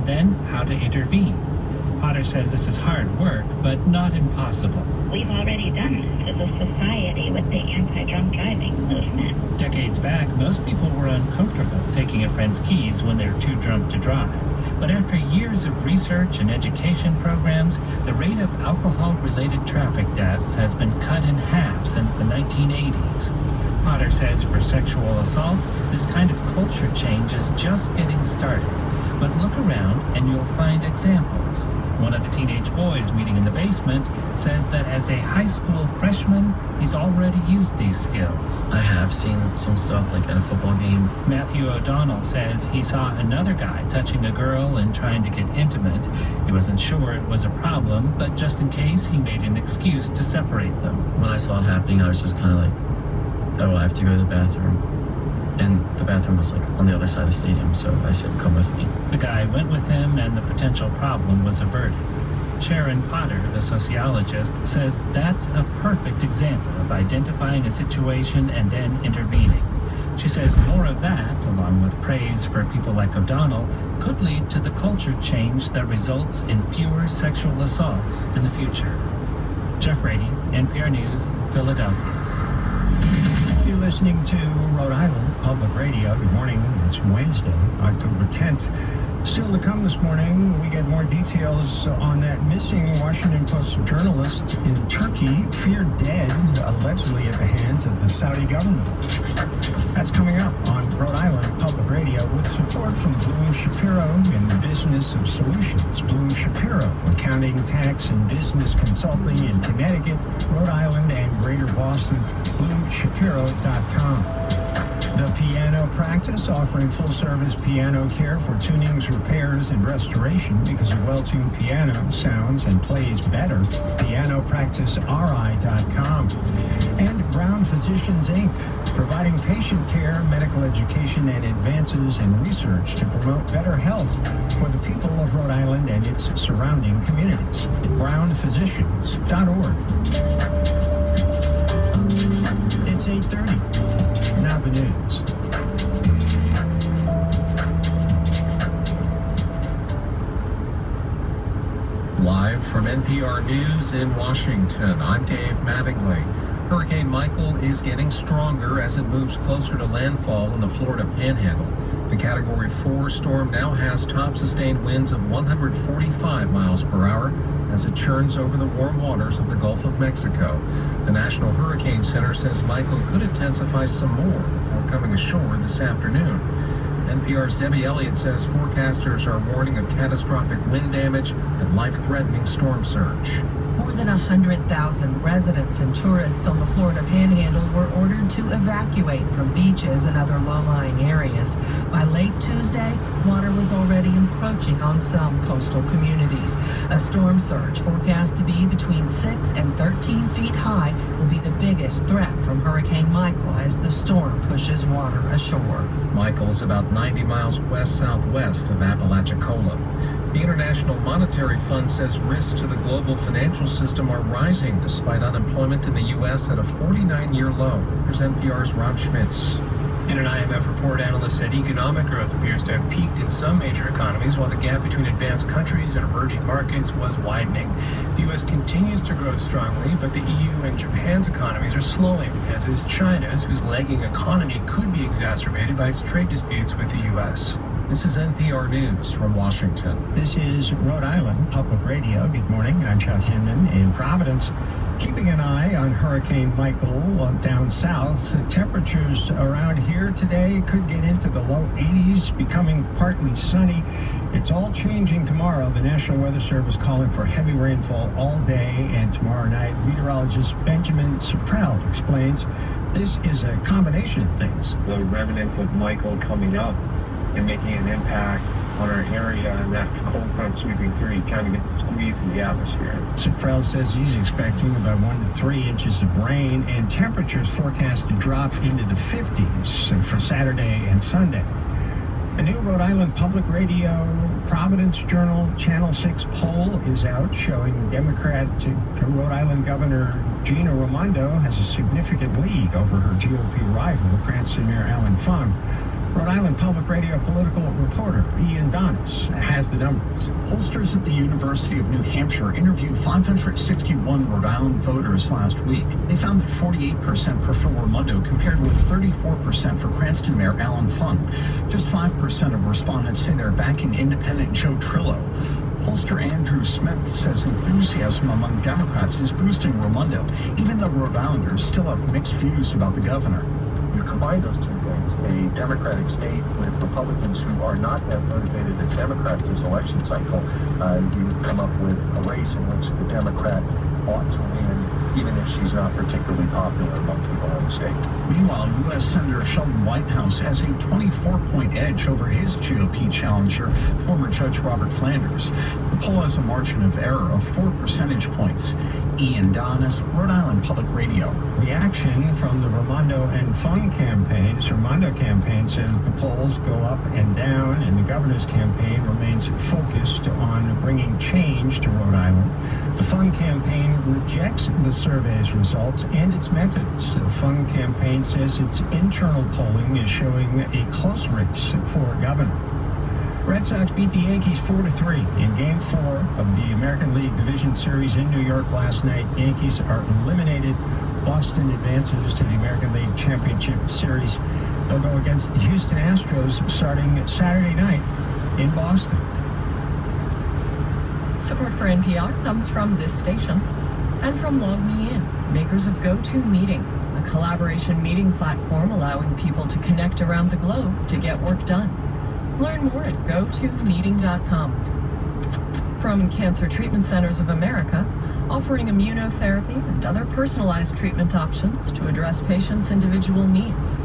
then how to intervene. Potter says this is hard work, but not impossible. We've already done this as a society with the anti-drunk driving movement. Decades back, most people were uncomfortable taking a friend's keys when they're too drunk to drive. But after years of research and education programs, the rate of alcohol-related traffic deaths has been cut in half since the 1980s. Potter says for sexual assault, this kind of culture change is just getting started. But look around and you'll find examples. One of the teenage boys meeting in the basement says that as a high school freshman, he's already used these skills. I have seen some stuff like at a football game. Matthew O'Donnell says he saw another guy touching a girl and trying to get intimate. He wasn't sure it was a problem, but just in case, he made an excuse to separate them. When I saw it happening, I was just kind of like, oh, I have to go to the bathroom. And the bathroom was like on the other side of the stadium, so I said, come with me. The guy went with him and the potential problem was averted. Sharon Potter, the sociologist, says that's a perfect example of identifying a situation and then intervening. She says more of that, along with praise for people like O'Donnell, could lead to the culture change that results in fewer sexual assaults in the future. Jeff Brady, NPR News, Philadelphia. You're listening to Rhode Island Public Radio. Good morning. It's Wednesday, October 10th. Still to come this morning, we get more details on that missing Washington Post journalist in Turkey, feared dead, allegedly at the hands of the Saudi government. That's coming up on Rhode Island Public Radio with support from Bloom Shapiro in the Business of Solutions. Bloom Shapiro, accounting, tax, and business consulting in Connecticut, Rhode Island, and Greater Boston. BloomShapiro.com. The Piano Practice, offering full-service piano care for tunings, repairs, and restoration because a well-tuned piano sounds and plays better. PianoPracticeRI.com. And Brown Physicians, Inc., providing patient care, medical education, and advances in research to promote better health for the people of Rhode Island and its surrounding communities. BrownPhysicians.org. It's 8:30. Now the news. Live from NPR News in Washington, I'm Dave Mattingly. Hurricane Michael is getting stronger as it moves closer to landfall in the Florida Panhandle. The Category 4 storm now has top sustained winds of 145 miles per hour as it churns over the warm waters of the Gulf of Mexico. The National Hurricane Center says Michael could intensify some more before coming ashore this afternoon. NPR's Debbie Elliott says forecasters are warning of catastrophic wind damage and life-threatening storm surge. More than 100,000 residents and tourists on the Florida Panhandle were ordered to evacuate from beaches and other low-lying areas. By late Tuesday, water was already encroaching on some coastal communities. A storm surge forecast to be between 6 and 13 feet high will be the biggest threat from Hurricane Michael as the storm pushes water ashore. Michael is about 90 miles west-southwest of Apalachicola. The International Monetary Fund says risks to the global financial system are rising despite unemployment in the U.S. at a 49-year low. Here's NPR's Rob Schmitz. In an IMF report, analysts said economic growth appears to have peaked in some major economies, while the gap between advanced countries and emerging markets was widening. The U.S. continues to grow strongly, but the EU and Japan's economies are slowing, as is China's, whose lagging economy could be exacerbated by its trade disputes with the U.S. This is NPR News from Washington. This is Rhode Island Public Radio. Good morning. I'm Chuck Hinman in Providence. Keeping an eye on Hurricane Michael down south. Temperatures around here today could get into the low 80s, becoming partly sunny. It's all changing tomorrow. The National Weather Service calling for heavy rainfall all day and tomorrow night. Meteorologist Benjamin Supprell explains this is a combination of things. The remnants of Michael coming up and making an impact on our area, and that cold front sweeping through, you kind of get squeezed in the atmosphere. Supprell says he's expecting about 1 to 3 inches of rain, and temperatures forecast to drop into the 50s for Saturday and Sunday. A new Rhode Island Public Radio Providence Journal Channel 6 poll is out showing Democrat Rhode Island Governor Gina Raimondo has a significant lead over her GOP rival, Cranston Mayor Alan Fung. Rhode Island Public Radio political reporter Ian Donis has the numbers. Pollsters at the University of New Hampshire interviewed 561 Rhode Island voters last week. They found that 48% prefer Raimondo compared with 34% for Cranston Mayor Alan Fung. Just 5% of respondents say they're backing independent Joe Trillo. Pollster Andrew Smith says enthusiasm among Democrats is boosting Raimondo, even though Rhode Islanders still have mixed views about the governor. You combine those two things, a Democratic state with Republicans who are not as motivated as Democrats this election cycle, you come up with a race in which the Democrat ought to win, even if she's not particularly popular among people in the state. Meanwhile, U.S. Senator Sheldon Whitehouse has a 24-point edge over his GOP challenger, former Judge Robert Flanders. The poll has a margin of error of 4 percentage points. Ian Donis, Rhode Island Public Radio. Reaction from the Raimondo and Fung campaigns. Raimondo campaign says the polls go up and down, and the governor's campaign remains focused on bringing change to Rhode Island. The Fung campaign rejects the survey's results and its methods. The Fung campaign says its internal polling is showing a close race for governor. Red Sox beat the Yankees 4-3 in Game 4 of the American League Division Series in New York last night. Yankees are eliminated. Boston advances to the American League Championship Series. They'll go against the Houston Astros starting Saturday night in Boston. Support for NPR comes from this station and from Log Me In, makers of GoToMeeting, a collaboration meeting platform allowing people to connect around the globe to get work done. Learn more at gotomeeting.com. From Cancer Treatment Centers of America, offering immunotherapy and other personalized treatment options to address patients' individual needs.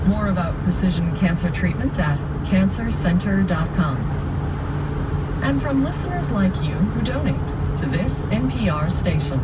More about precision cancer treatment at cancercenter.com. And from listeners like you who donate to this NPR station.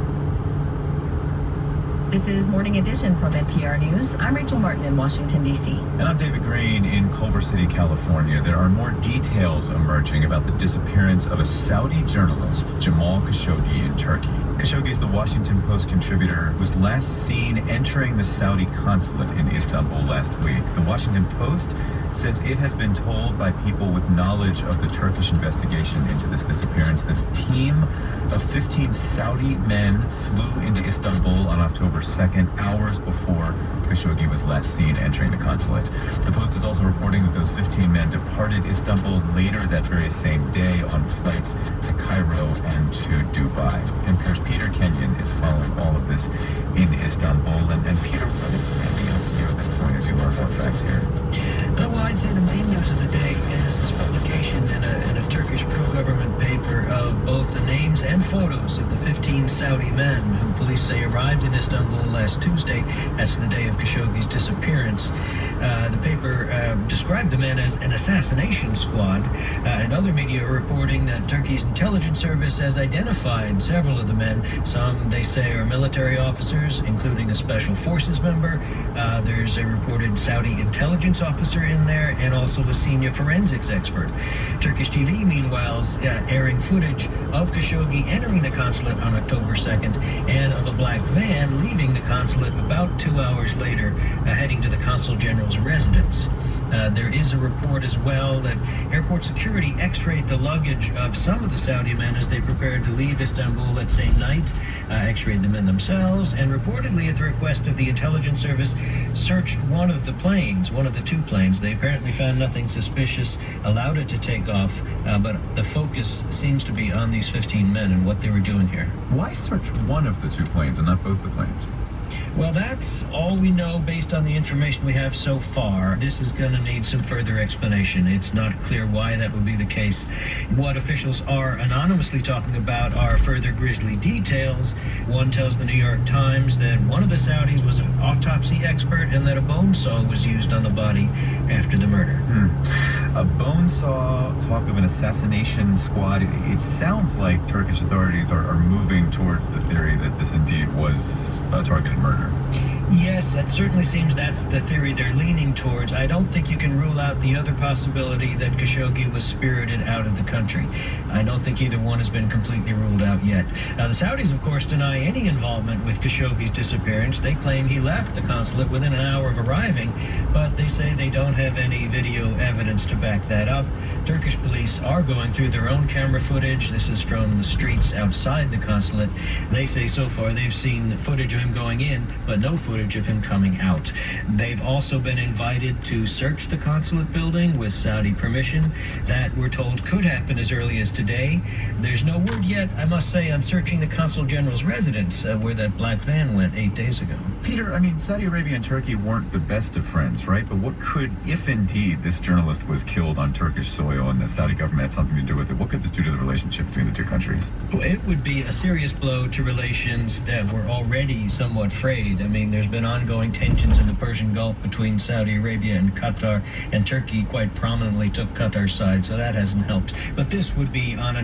This is Morning Edition from NPR News. I'm Rachel Martin in Washington, D.C. And I'm David Green in Culver City, California. There are more details emerging about the disappearance of a Saudi journalist, Jamal Khashoggi, in Turkey. Khashoggi is the Washington Post contributor who was last seen entering the Saudi consulate in Istanbul last week. The Washington Post says it has been told by people with knowledge of the Turkish investigation into this disappearance that a team of 15 Saudi men flew into Istanbul on October 2nd, hours before Khashoggi was last seen entering the consulate. The Post is also reporting that those 15 men departed Istanbul later that very same day on flights to Cairo and to Dubai. NPR's Peter Kenyon is following all of this in Istanbul. And Peter, what is standing out to you at this point as you learn more facts here? Well, I'd say the main news of the day is this publication in a Turkish pro-government paper of both the names and photos of the 15 Saudi men who police say arrived in Istanbul last Tuesday. That's the day of Khashoggi's disappearance. The paper described the men as an assassination squad. And other media are reporting that Turkey's intelligence service has identified several of the men. Some, they say, are military officers, including a special forces member. There's a reported Saudi intelligence officer in there, and also a senior forensics expert. Turkish TV, meanwhile, is airing footage of Khashoggi entering the consulate on October 2nd and of a black van leaving the consulate about 2 hours later, heading to the consul general's residence. There is a report as well that airport security x-rayed the luggage of some of the Saudi men as they prepared to leave Istanbul that same night, x-rayed the men themselves, and reportedly at the request of the intelligence service searched one of the two planes. They apparently found nothing suspicious, allowed it to take off, but the focus seems to be on these 15 men and what they were doing here. Why search one of the two planes and not both the planes? Well, that's all we know based on the information we have so far. This is going to need some further explanation. It's not clear why that would be the case. What officials are anonymously talking about are further grisly details. One tells the New York Times that one of the Saudis was an autopsy expert and that a bone saw was used on the body after the murder. A bone saw, talk of an assassination squad. It sounds like Turkish authorities are moving towards the theory that this indeed was a targeted murder. Yes, that certainly seems that's the theory they're leaning towards. I don't think you can rule out the other possibility that Khashoggi was spirited out of the country. I don't think either one has been completely ruled out yet. Now, the Saudis, of course, deny any involvement with Khashoggi's disappearance. They claim he left the consulate within an hour of arriving, but they say they don't have any video evidence to back that up. Turkish police are going through their own camera footage. This is from the streets outside the consulate. They say so far they've seen footage of him going in, but no footage of him coming out. They've also been invited to search the consulate building with Saudi permission. That, we're told, could happen as early as today. There's no word yet, I must say, on searching the consul general's residence, where that black van went 8 days ago. Peter, I mean, Saudi Arabia and Turkey weren't the best of friends, right? But what could, if indeed this journalist was killed on Turkish soil and the Saudi government had something to do with it, what could this do to the relationship between the two countries? Well, it would be a serious blow to relations that were already somewhat frayed. I mean, there's been ongoing tensions in the Persian Gulf between Saudi Arabia and Qatar, and Turkey quite prominently took Qatar's side, so that hasn't helped. But this would be on a